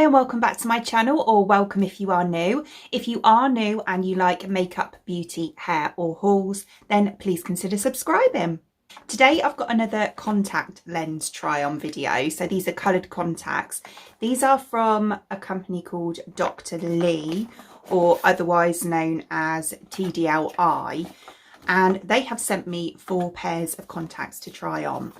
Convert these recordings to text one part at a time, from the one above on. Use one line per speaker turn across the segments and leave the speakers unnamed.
and welcome back to my channel, or welcome if you are new. If you are new and you like makeup, beauty, hair or hauls, then please consider subscribing. Today I've got another contact lens try on video. So these are coloured contacts. These are from a company called DTLEYE, or otherwise known as TDLEYE, and they have sent me 4 pairs of contacts to try on.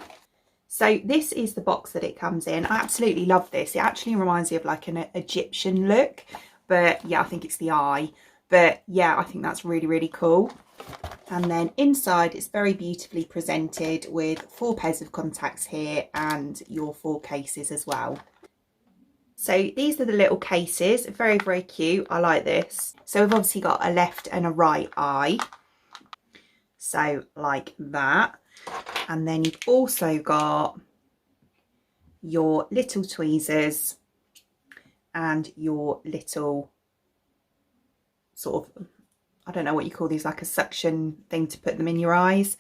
So this is the box that it comes in. I absolutely love this. It actually reminds me of like an Egyptian look, but yeah, I think it's the eye. But yeah, I think that's really, really cool. And then inside it's very beautifully presented with 4 pairs of contacts here and your 4 cases as well. So these are the little cases, very, very cute. I like this. So we've obviously got a left and a right eye. So like that. And then you've also got your little tweezers and your little sort of, I don't know what you call these, like a suction thing to put them in your eyes.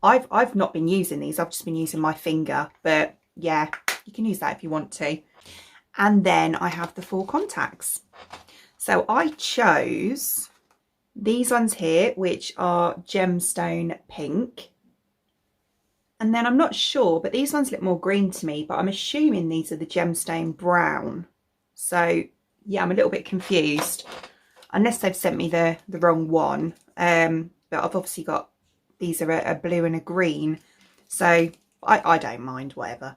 I've not been using these, I've just been using my finger, but yeah, you can use that if you want to. And then I have the 4 contacts. So I chose these ones here, which are gemstone pink. And then I'm not sure, but these ones look more green to me, but I'm assuming these are the gemstone brown. So yeah, I'm a little bit confused, unless they've sent me the wrong one. But I've obviously got, these are a blue and a green. So I don't mind, whatever.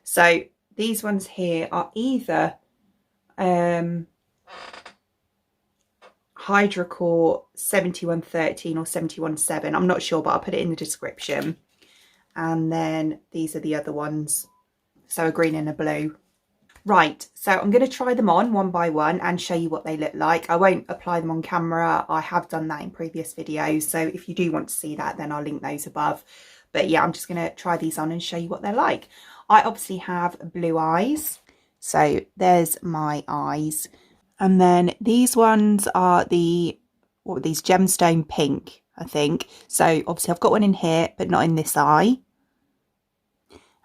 So these ones here are either Hydrocore 7113 or 717. I'm not sure, but I'll put it in the description. And then these are the other ones, so a green and a blue. Right, so I'm going to try them on one by one and show you what they look like. I won't apply them on camera. I have done that in previous videos, so if you do want to see that, then I'll link those above. But yeah, I'm just going to try these on and show you what they're like. I obviously have blue eyes, so there's my eyes. And then these ones are the, what were these, gemstone pink, I think. So obviously I've got one in here, but not in this eye.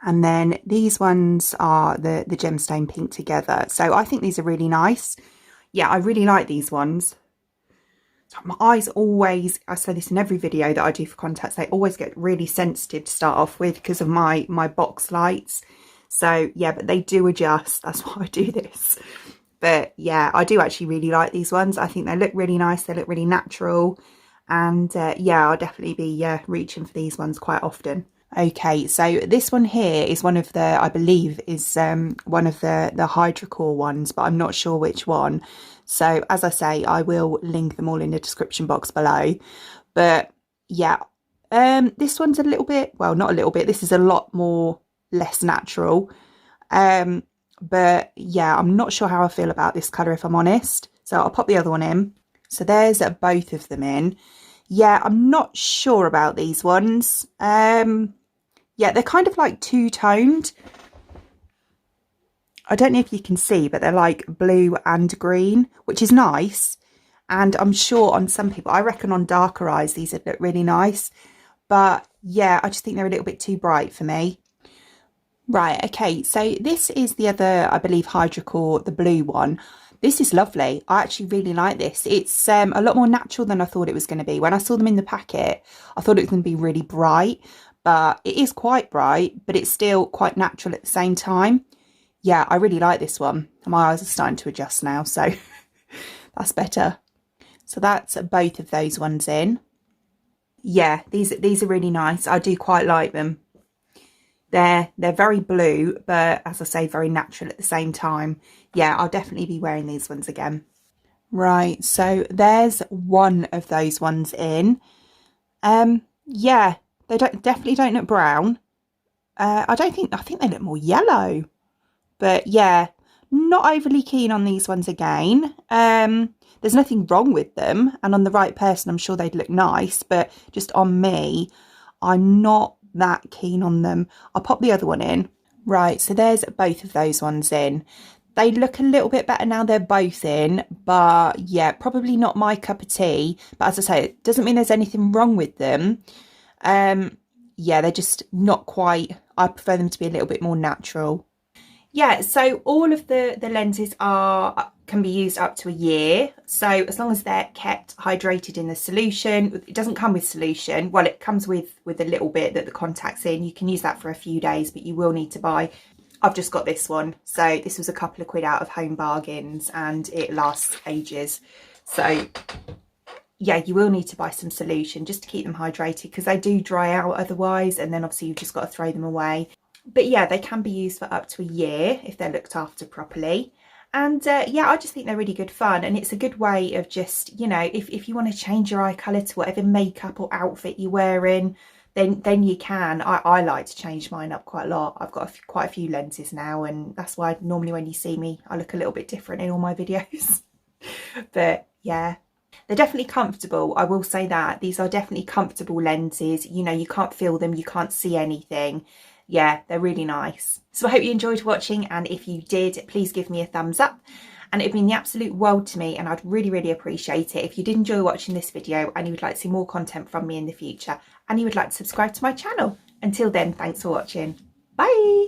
And then these ones are the gemstone pink together. So I think these are really nice. Yeah, I really like these ones. So my eyes always, I say this in every video that I do for contacts, they always get really sensitive to start off with because of my box lights. So yeah, but they do adjust. That's why I do this. But yeah, I do actually really like these ones. I think they look really nice. They look really natural. And yeah, I'll definitely be reaching for these ones quite often. Okay, so this one here is one of the, I believe is one of the Hydrocore ones, but I'm not sure which one. So as I say, I will link them all in the description box below. But yeah, this one's a little bit, well, not a little bit, this is a lot more less natural. But yeah, I'm not sure how I feel about this colour, if I'm honest. So I'll pop the other one in. So there's both of them in. Yeah, I'm not sure about these ones. Yeah, they're kind of like two-toned. I don't know if you can see, but they're like blue and green, which is nice. And I'm sure on some people, I reckon on darker eyes, these would look really nice. But yeah, I just think they're a little bit too bright for me. Right, okay, so this is the other, I believe, Hydrocore, the blue one. This is lovely. I actually really like this. It's a lot more natural than I thought it was going to be. When I saw them in the packet, I thought it was going to be really bright, but it is quite bright, but it's still quite natural at the same time. Yeah, I really like this one. My eyes are starting to adjust now, so that's better. So that's both of those ones in. Yeah, these are really nice. I do quite like them. They're very blue, but as I say, very natural at the same time. Yeah, I'll definitely be wearing these ones again. Right, so there's one of those ones in. Yeah, they definitely don't look brown. I think they look more yellow. But yeah, not overly keen on these ones again. There's nothing wrong with them, and on the right person, I'm sure they'd look nice, but just on me, I'm not that keen on them. I'll pop the other one in. Right, so there's both of those ones in. They look a little bit better now they're both in, but yeah, probably not my cup of tea. But as I say, it doesn't mean there's anything wrong with them. Yeah, they're just not quite, I prefer them to be a little bit more natural. Yeah, so all of the lenses can be used up to a year. So as long as they're kept hydrated in the solution, it doesn't come with solution. Well, it comes with a little bit that the contact's in. You can use that for a few days, but you will need to buy. I've just got this one. So this was a couple of quid out of Home Bargains and it lasts ages. So yeah, you will need to buy some solution just to keep them hydrated because they do dry out otherwise, and then obviously you've just got to throw them away. But yeah, they can be used for up to a year if they're looked after properly. And yeah, I just think they're really good fun, and it's a good way of just, you know, if you want to change your eye colour to whatever makeup or outfit you're wearing, then you can. I like to change mine up quite a lot. I've got quite a few lenses now, and that's why normally when you see me, I look a little bit different in all my videos. But yeah, they're definitely comfortable. I will say that. These are definitely comfortable lenses. You know, you can't feel them, you can't see anything. Yeah, they're really nice. So I hope you enjoyed watching, and if you did, please give me a thumbs up. And it'd mean the absolute world to me, and I'd really, really appreciate it if you did enjoy watching this video and you would like to see more content from me in the future, and you would like to subscribe to my channel. Until then, thanks for watching. Bye!